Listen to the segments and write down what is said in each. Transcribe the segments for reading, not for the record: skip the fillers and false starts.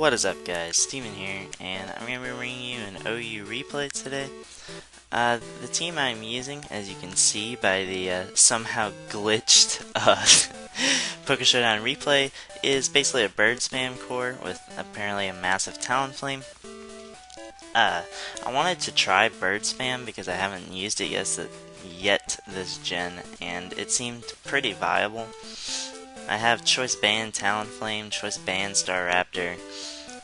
What is up, guys? Steven here, and I'm going to be bringing you an OU replay today. The team I'm using, as you can see by the somehow glitched PokeShowdown replay, is basically a bird spam core with apparently a massive Talonflame. I wanted to try bird spam because I haven't used it yet this gen, and it seemed pretty viable. I have Choice Band Talonflame, Choice Band Staraptor,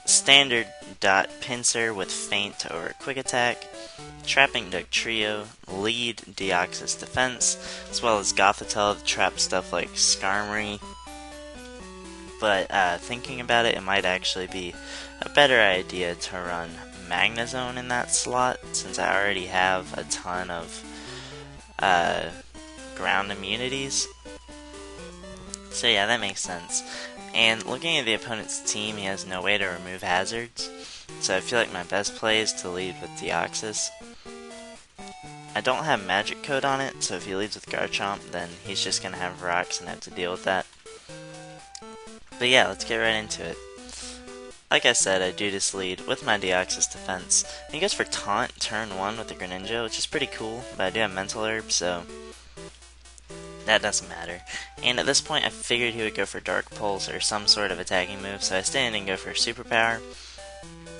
Standard Dot Pinsir with Feint or Quick Attack, Trapping Dugtrio, Lead Deoxys Defense, as well as Gothitelle to trap stuff like Skarmory. But thinking about it, it might actually be a better idea to run Magnezone in that slot, since I already have a ton of ground immunities. So yeah, that makes sense. And looking at the opponent's team, he has no way to remove hazards, so I feel like my best play is to lead with Deoxys. I don't have Magic Code on it, so if he leads with Garchomp, then he's just going to have rocks and have to deal with that. But yeah, let's get right into it. Like I said, I do this lead with my Deoxys defense. And he goes for Taunt turn 1 with the Greninja, which is pretty cool, but I do have Mental Herb, so that doesn't matter. And at this point, I figured he would go for Dark Pulse or some sort of attacking move, so I stayed in and go for Superpower,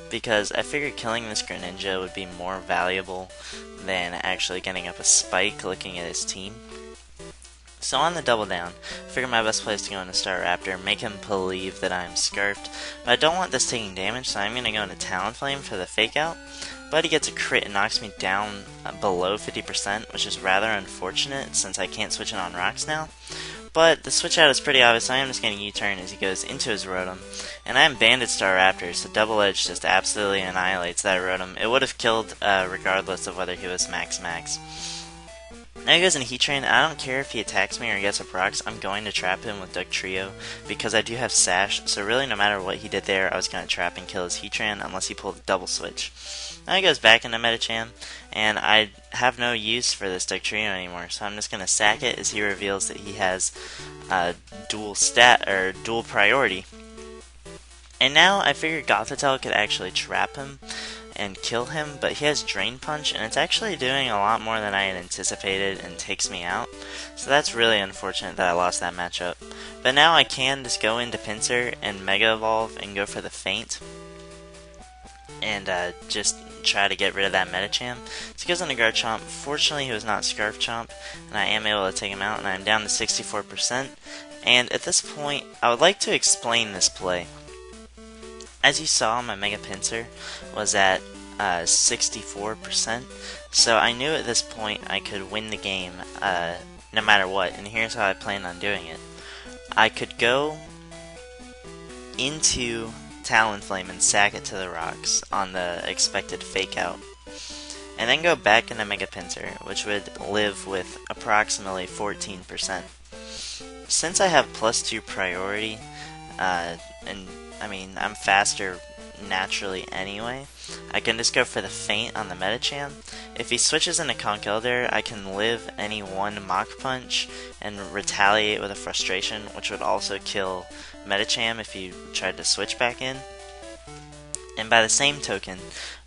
because I figured killing this Greninja would be more valuable than actually getting up a Spike looking at his team. So on the double down, I figured my best play is to go into Staraptor, make him believe that I'm Scarfed, but I don't want this taking damage, so I'm going to go into Talonflame for the fake out. But he gets a crit and knocks me down below 50%, which is rather unfortunate since I can't switch it on rocks now. But the switch out is pretty obvious, so I am just going to U-turn as he goes into his Rotom. And I am Banded Staraptor, so Double Edge just absolutely annihilates that Rotom. It would have killed regardless of whether he was max. Now he goes in Heatran. I don't care if he attacks me or gets up rocks, I'm going to trap him with Dugtrio because I do have Sash, so really no matter what he did there, I was going to trap and kill his Heatran unless he pulled a double switch. Now he goes back into Medicham, and I have no use for this Dugtrio anymore, so I'm just going to sack it as he reveals that he has dual priority. And now I figured Gothitelle could actually trap him and kill him, but he has Drain Punch, and it's actually doing a lot more than I had anticipated and takes me out. So that's really unfortunate that I lost that matchup. But now I can just go into Pinsir and Mega Evolve and go for the Feint, and just try to get rid of that Medicham. So he goes into Garchomp. Fortunately, he was not Scarf Chomp, and I am able to take him out, and I'm down to 64%. And at this point, I would like to explain this play. As you saw, my Mega Pinsir was at 64%, so I knew at this point I could win the game no matter what, and here's how I plan on doing it. I could go into Talonflame and sack it to the rocks on the expected fake out, and then go back into Mega Pinsir, which would live with approximately 14%. Since I have +2 priority, and I mean, I'm faster naturally anyway, I can just go for the Feint on the Medicham. If he switches into Conkeldurr, I can live any one Mach Punch and retaliate with a Frustration, which would also kill Medicham if he tried to switch back in. And by the same token,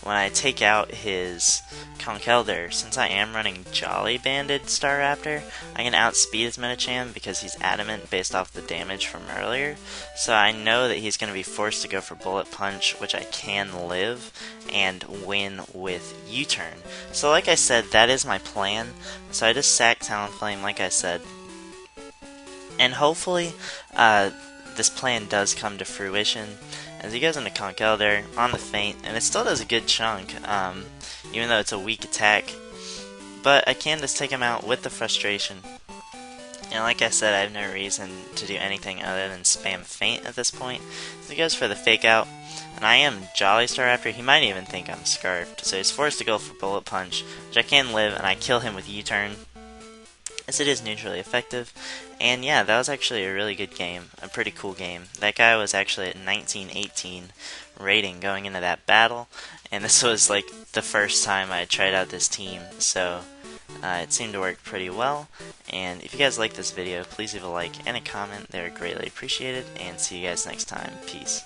when I take out his Conkeldurr, since I am running Jolly Banded Staraptor, I can outspeed his Medicham because he's adamant based off the damage from earlier. So I know that he's going to be forced to go for Bullet Punch, which I can live and win with U-turn. So like I said, that is my plan. So I just sack Talonflame like I said. And hopefully this plan does come to fruition, as he goes into Conkeldurr on the Feint, and it still does a good chunk, even though it's a weak attack. But I can just take him out with the Frustration. And like I said, I have no reason to do anything other than spam Feint at this point. So he goes for the fake out, and I am Jolly Staraptor. He might even think I'm Scarfed, so he's forced to go for Bullet Punch, which I can live, and I kill him with U-turn, as it is neutrally effective. And yeah, that was actually a really good game, a pretty cool game. That guy was actually at 1918 rating going into that battle, and this was like the first time I tried out this team, so it seemed to work pretty well. And if you guys like this video, please leave a like and a comment, they're greatly appreciated, and see you guys next time. Peace.